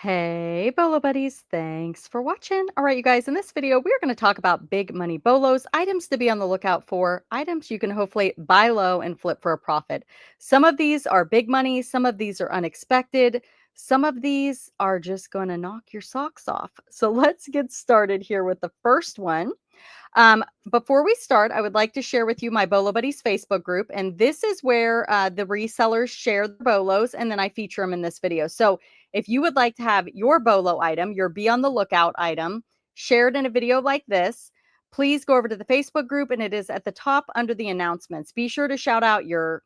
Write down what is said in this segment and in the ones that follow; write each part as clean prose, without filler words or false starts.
Hey, Bolo buddies. Thanks for watching. All right, you guys, in this video, we're going to talk about big money bolos, items to be on the lookout for, items you can hopefully buy low and flip for a profit. Some of these are big money, some of these are unexpected, some of these are just going to knock your socks off. So let's get started here with the first one. Before we start, I would like to share with you my Bolo Buddies Facebook group, and this is where the resellers share the bolos, and then I feature them in this video. So if you would like to have your bolo item, your be on the lookout item, shared in a video like this, please go over to the Facebook group, and it is at the top under the announcements. Be sure to shout out your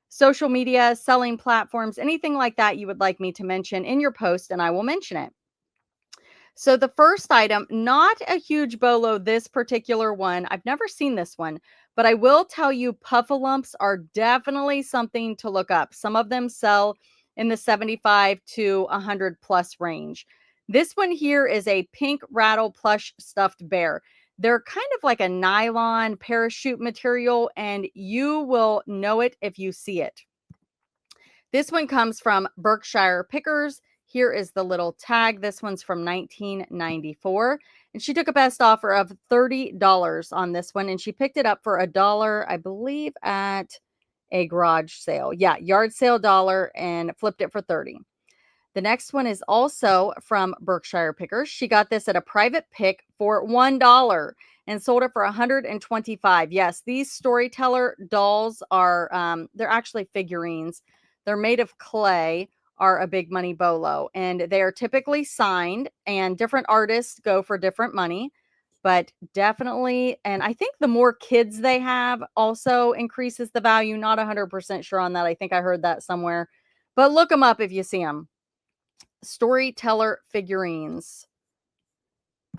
social media, selling platforms, anything like that you would like me to mention in your post, and I will mention it. So the first item, not a huge bolo, this particular one. I've never seen this one, but I will tell you puffalumps are definitely something to look up. Some of them sell in the 75 to 100 plus range. This one here is a pink rattle plush stuffed bear. They're kind of like a nylon parachute material, and you will know it if you see it. This one comes from Berkshire Pickers. Here is the little tag. This one's from 1994. And she took a best offer of $30 on this one. And she picked it up for $1, I believe, at a garage sale. Yeah, yard sale dollar, and flipped it for 30. The next one is also from Berkshire Pickers. She got this at a private pick for $1 and sold it for 125. Yes, these storyteller dolls are they're actually figurines. They're made of clay, are a big money bolo, and they are typically signed, and different artists go for different money. But definitely, and I think the more kids they have also increases the value. Not 100% sure on that. I think I heard that somewhere, but look them up if you see them. Storyteller figurines.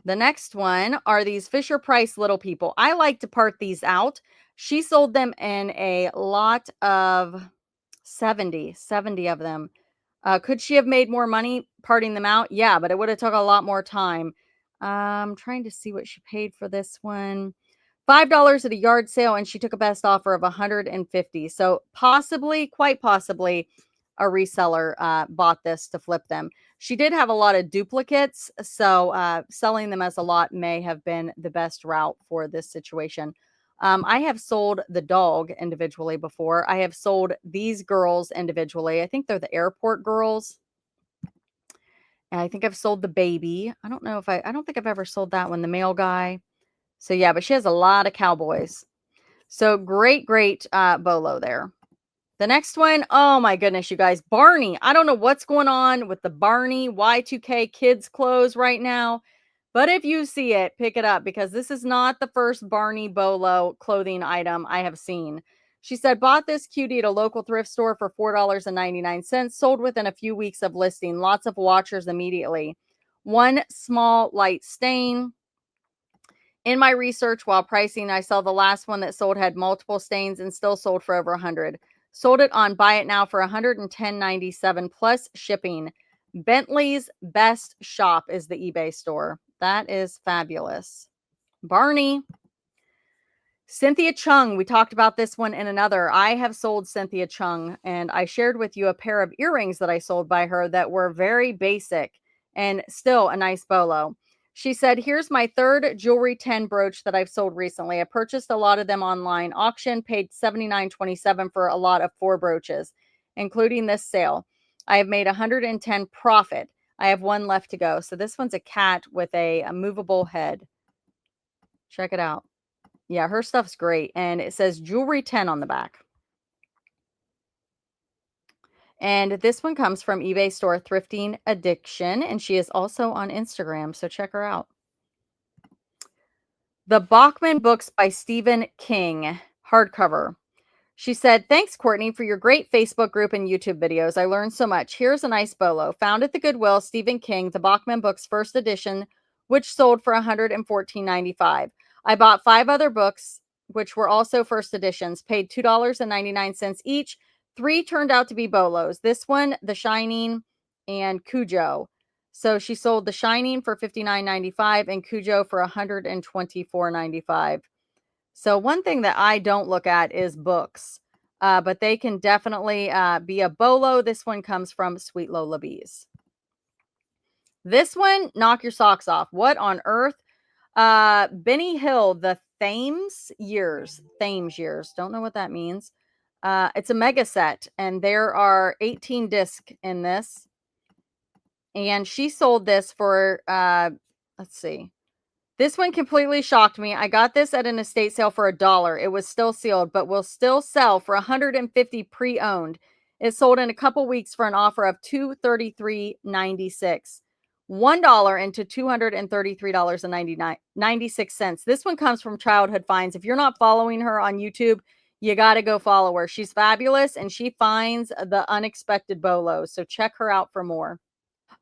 The next one are these Fisher Price little people. I like to part these out. She sold them in a lot of 70 of them. Could she have made more money parting them out? Yeah, but it would have took a lot more time. I'm trying to see what she paid for this one. $5 at a yard sale, and she took a best offer of 150. So possibly, quite possibly, a reseller bought this to flip them. She did have a lot of duplicates, so selling them as a lot may have been the best route for this situation. I have sold the dog individually before. I have sold these girls individually. I think they're the airport girls. And I think I've sold the baby. I don't know if I don't think I've ever sold that one, the male guy. So yeah, but she has a lot of cowboys. So great bolo there. The next one, oh my goodness, you guys, Barney. I don't know what's going on with the Barney Y2K kids clothes right now, but if you see it, pick it up, because this is not the first Barney bolo clothing item I have seen. She said, bought this cutie at a local thrift store for $4.99, sold within a few weeks of listing. Lots of watchers immediately. One small light stain. In my research while pricing, I saw the last one that sold had multiple stains and still sold for over 100. Sold it on Buy It Now for $110.97 plus shipping. Bentley's Best Shop is the eBay store. That is fabulous. Barney. Cynthia Chung. We talked about this one in another. I have sold Cynthia Chung, and I shared with you a pair of earrings that I sold by her that were very basic and still a nice bolo. She said, here's my third jewelry 10 brooch that I've sold recently. I purchased a lot of them online auction, paid $79.27 for a lot of 4 brooches, including this sale. I have made 110 profit. I have one left to go. So this one's a cat with a movable head. Check it out. Yeah, her stuff's great. And it says jewelry 10 on the back. And this one comes from eBay store Thrifting Addiction. And she is also on Instagram. So check her out. The Bachman Books by Stephen King hardcover. She said, thanks, Courtney, for your great Facebook group and YouTube videos. I learned so much. Here's a nice bolo. Found at the Goodwill, Stephen King, the Bachman Books first edition, which sold for $114.95. I bought 5 other books, which were also first editions, paid $2.99 each. 3 turned out to be bolos. This one, The Shining, and Cujo. So she sold The Shining for $59.95 and Cujo for $124.95. So one thing that I don't look at is books, but they can definitely be a bolo. This one comes from Sweet Lola Bees. This one, knock your socks off. What on earth? Benny Hill, the Thames years. Don't know what that means. It's a mega set, and there are 18 discs in this. And she sold this for, let's see. This one completely shocked me. I got this at an estate sale for $1. It was still sealed, but will still sell for 150 pre-owned. It sold in a couple weeks for an offer of $233.96. $1 into $233.96. This one comes from Childhood Finds. If you're not following her on YouTube, you got to go follow her. She's fabulous and she finds the unexpected bolos. So check her out for more.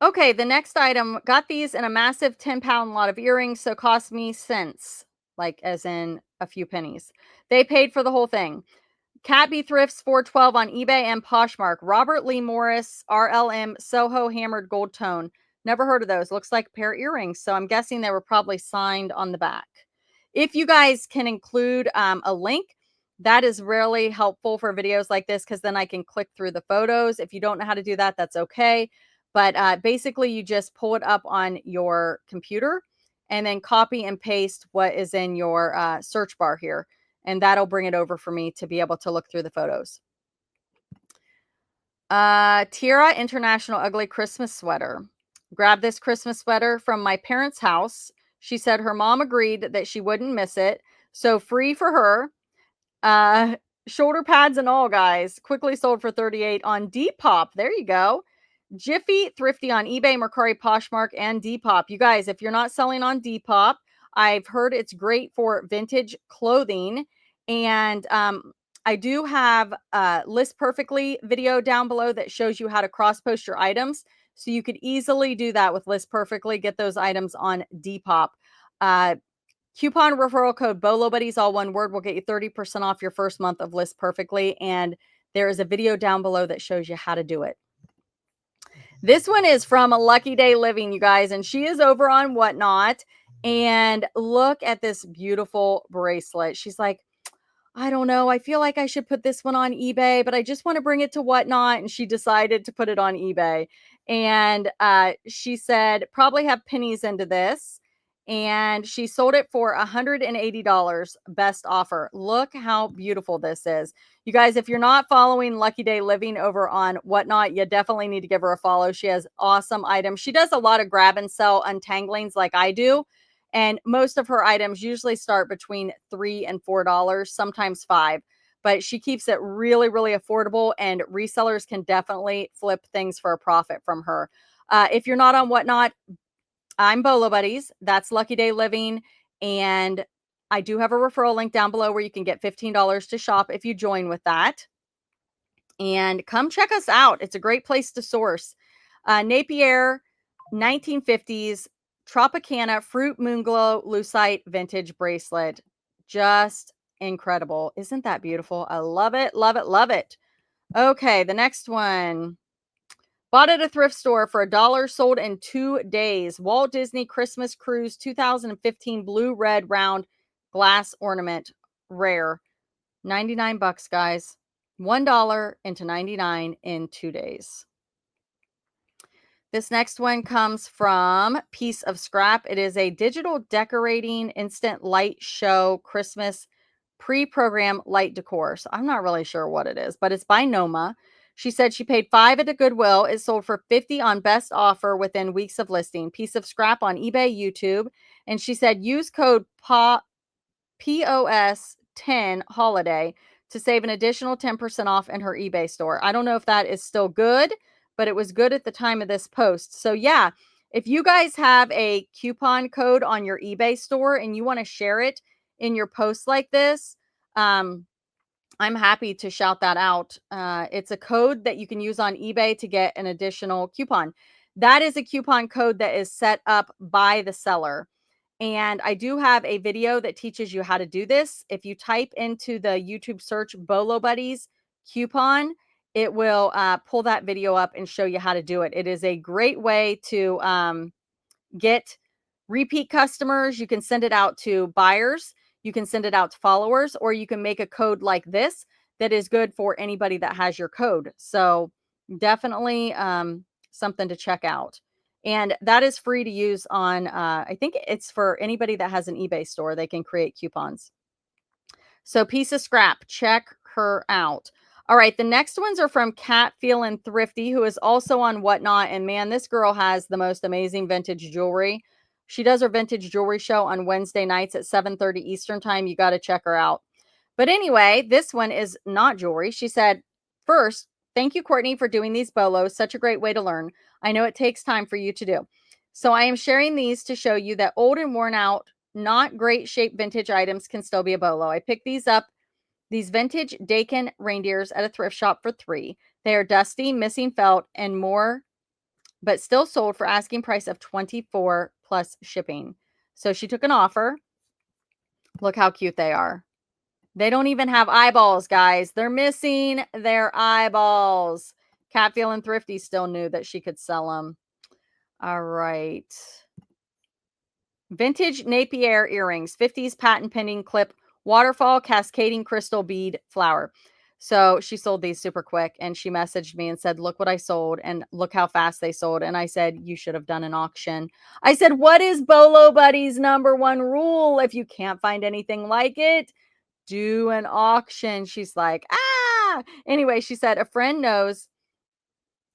Okay, the next item, got these in a massive 10-pound lot of earrings, so cost me cents, like as in a few pennies. They paid for the whole thing. Catby Thrifts 412 on eBay and Poshmark. Robert Lee Morris RLM Soho Hammered Gold Tone. Never heard of those. Looks like a pair of earrings, so I'm guessing they were probably signed on the back. If you guys can include a link, that is really helpful for videos like this because then I can click through the photos. If you don't know how to do that, that's okay. But basically, you just pull it up on your computer and then copy and paste what is in your search bar here. And that'll bring it over for me to be able to look through the photos. Tira International Ugly Christmas Sweater. Grabbed this Christmas sweater from my parents' house. She said her mom agreed that she wouldn't miss it. So free for her. Uh, Shoulder pads and all, guys. Quickly sold for 38 on Depop. There you go. Jiffy Thrifty on eBay, Mercari, Poshmark, and Depop. You guys, if you're not selling on Depop, I've heard it's great for vintage clothing. And I do have a List Perfectly video down below that shows you how to cross post your items. So you could easily do that with List Perfectly, get those items on Depop. Coupon referral code BOLOBuddies, all one word, will get you 30% off your first month of List Perfectly. And there is a video down below that shows you how to do it. This one is from Lucky Day Living, you guys, and she is over on Whatnot. And look at this beautiful bracelet. She's like, I don't know. I feel like I should put this one on eBay, but I just want to bring it to Whatnot. And she decided to put it on eBay. And she said, probably have pennies into this. And she sold it for $180, best offer. Look how beautiful this is. You guys, if you're not following Lucky Day Living over on Whatnot, you definitely need to give her a follow. She has awesome items. She does a lot of grab and sell untanglings like I do. And most of her items usually start between $3 and $4, sometimes $5. But she keeps it really, really affordable, and resellers can definitely flip things for a profit from her. If you're not on Whatnot, I'm Bolo Buddies. That's Lucky Day Living. And I do have a referral link down below where you can get $15 to shop if you join with that. And come check us out. It's a great place to source. Napier 1950s Tropicana Fruit Moonglow Lucite Vintage Bracelet. Just incredible. Isn't that beautiful? I love it, love it, love it. Okay, the next one. Bought at a thrift store for $1, sold in 2 days. Walt Disney Christmas Cruise 2015 blue red round glass ornament, rare. 99 bucks, guys. $1 into 99 in 2 days. This next one comes from Piece of Scrap. It is a digital decorating instant light show Christmas pre-program light decor. So I'm not really sure what it is, but it's by Noma. She said she paid $5 at a Goodwill. It sold for $50 on best offer within weeks of listing. Piece of Scrap on eBay, YouTube. And she said use code POS10 holiday to save an additional 10% off in her eBay store. I don't know if that is still good, but it was good at the time of this post. So yeah, if you guys have a coupon code on your eBay store and you want to share it in your posts like this, I'm happy to shout that out. It's a code that you can use on eBay to get an additional coupon. That is a coupon code that is set up by the seller. And I do have a video that teaches you how to do this. If you type into the YouTube search Bolo Buddies coupon, it will pull that video up and show you how to do it. It is a great way to get repeat customers. You can send it out to buyers. You can send it out to followers, or you can make a code like this that is good for anybody that has your code. So definitely something to check out. And that is free to use on, I think it's for anybody that has an eBay store, they can create coupons. So piece of scrap, check her out. All right, the next ones are from Cat Feelin' Thrifty, who is also on Whatnot. And man, this girl has the most amazing vintage jewelry. She does her vintage jewelry show on Wednesday nights at 7:30 Eastern time. You got to check her out. But anyway, this one is not jewelry. She said, first, thank you, Courtney, for doing these bolos. Such a great way to learn. I know it takes time for you to do. So I am sharing these to show you that old and worn out, not great shape vintage items can still be a bolo. I picked these up, these vintage Dakin reindeers at a thrift shop for $3. They are dusty, missing felt, and more, but still sold for asking price of $24 plus shipping. So she took an offer. Look how cute they are. They don't even have eyeballs, guys. They're missing their eyeballs. Cat Feelin' Thrifty still knew that she could sell them. All right. Vintage Napier earrings, 50s patent pending clip, waterfall cascading crystal bead flower. So she sold these super quick and she messaged me and said, look what I sold and look how fast they sold. And I said, you should have done an auction. I said, what is Bolo Buddy's #1 rule? If you can't find anything like it, do an auction. She's like, ah. Anyway, she said, a friend knows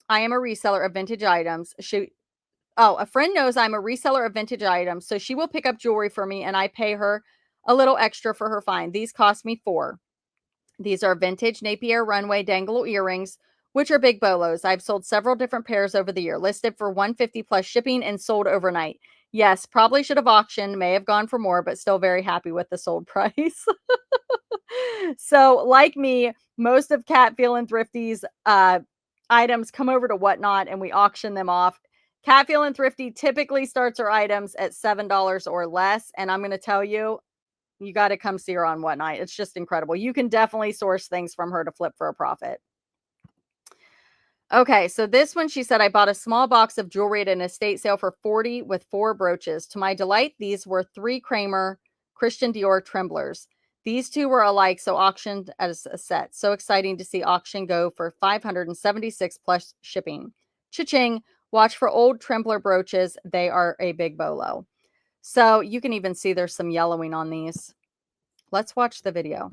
I am a reseller of vintage items. A friend knows I'm a reseller of vintage items, so she will pick up jewelry for me and I pay her a little extra for her find. These cost me $4. These are vintage Napier runway dangle earrings, which are big bolos. I've sold several different pairs over the year, listed for $150 plus shipping and sold overnight. Yes, probably should have auctioned, may have gone for more, but still very happy with the sold price. So, like me, most of Cat Feelin' Thrifty's items come over to Whatnot and we auction them off. Cat Feelin' Thrifty typically starts her items at $7 or less. And I'm going to tell you, you got to come see her on Whatnot. It's just incredible. You can definitely source things from her to flip for a profit. Okay, so this one, she said, I bought a small box of jewelry at an estate sale for 40 with 4 brooches. To my delight, these were 3 Kramer Christian Dior tremblers. These 2 were alike, so auctioned as a set. So exciting to see auction go for 576 plus shipping. Cha-ching. Watch for old trembler brooches. They are a big bolo. So you can even see there's some yellowing on these. Let's watch the video.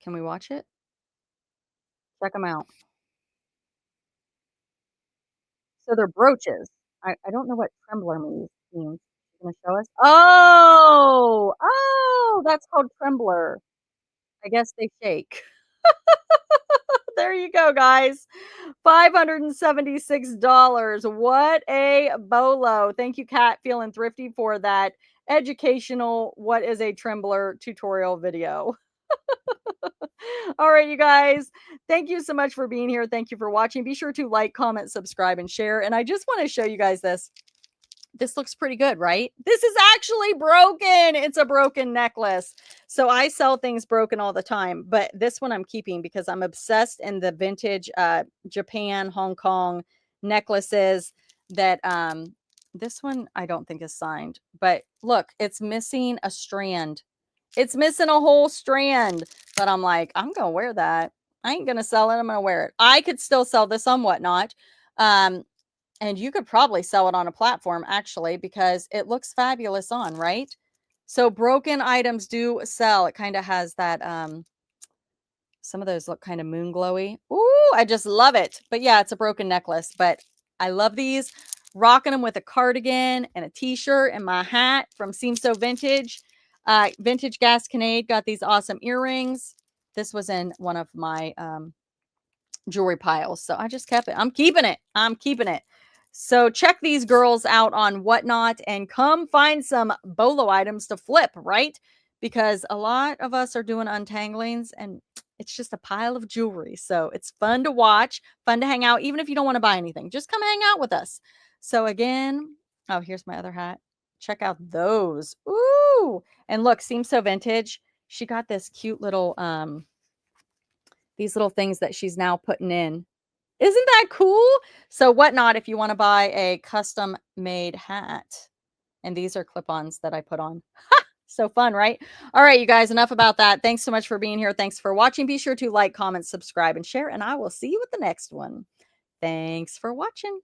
Can we watch it? Check them out. So they're brooches. I don't know what trembler means. You gonna show us? Oh! Oh, that's called trembler. I guess they shake. There you go, guys. $576. What a bolo. Thank you, Cat Feelin' Thrifty, for that educational what is a trembler tutorial video. All right, you guys. Thank you so much for being here. Thank you for watching. Be sure to like, comment, subscribe, and share. And I just want to show you guys this. This looks pretty good, right? This is actually broken. It's a broken necklace. So I sell things broken all the time, but this one I'm keeping because I'm obsessed in the vintage Japan, Hong Kong necklaces that this one I don't think is signed. But look, it's missing a strand. It's missing a whole strand. But I'm like, I'm going to wear that. I ain't going to sell it. I'm going to wear it. I could still sell this on Whatnot. And you could probably sell it on a platform actually because it looks fabulous on, right? So broken items do sell. It kind of has that some of those look kind of moon glowy. Ooh, I just love it. But yeah, it's a broken necklace, but I love these. Rocking them with a cardigan and a t-shirt and my hat from Seem So Vintage. Vintage Gasconade got these awesome earrings. This was in one of my jewelry piles. So I just kept it. I'm keeping it. I'm keeping it. So check these girls out on Whatnot and come find some bolo items to flip, right? Because a lot of us are doing untanglings and it's just a pile of jewelry. So it's fun to watch, fun to hang out, even if you don't want to buy anything. Just come hang out with us. So again, oh, here's my other hat. Check out those. Ooh. And look, Seems So Vintage. She got this cute little these little things that she's now putting in. Isn't that cool? So Whatnot, if you want to buy a custom made hat. And these are clip-ons that I put on. So fun, right? All right, you guys, enough about that. Thanks so much for being here. Thanks for watching. Be sure to like, comment, subscribe, and share. And I will see you at the next one. Thanks for watching.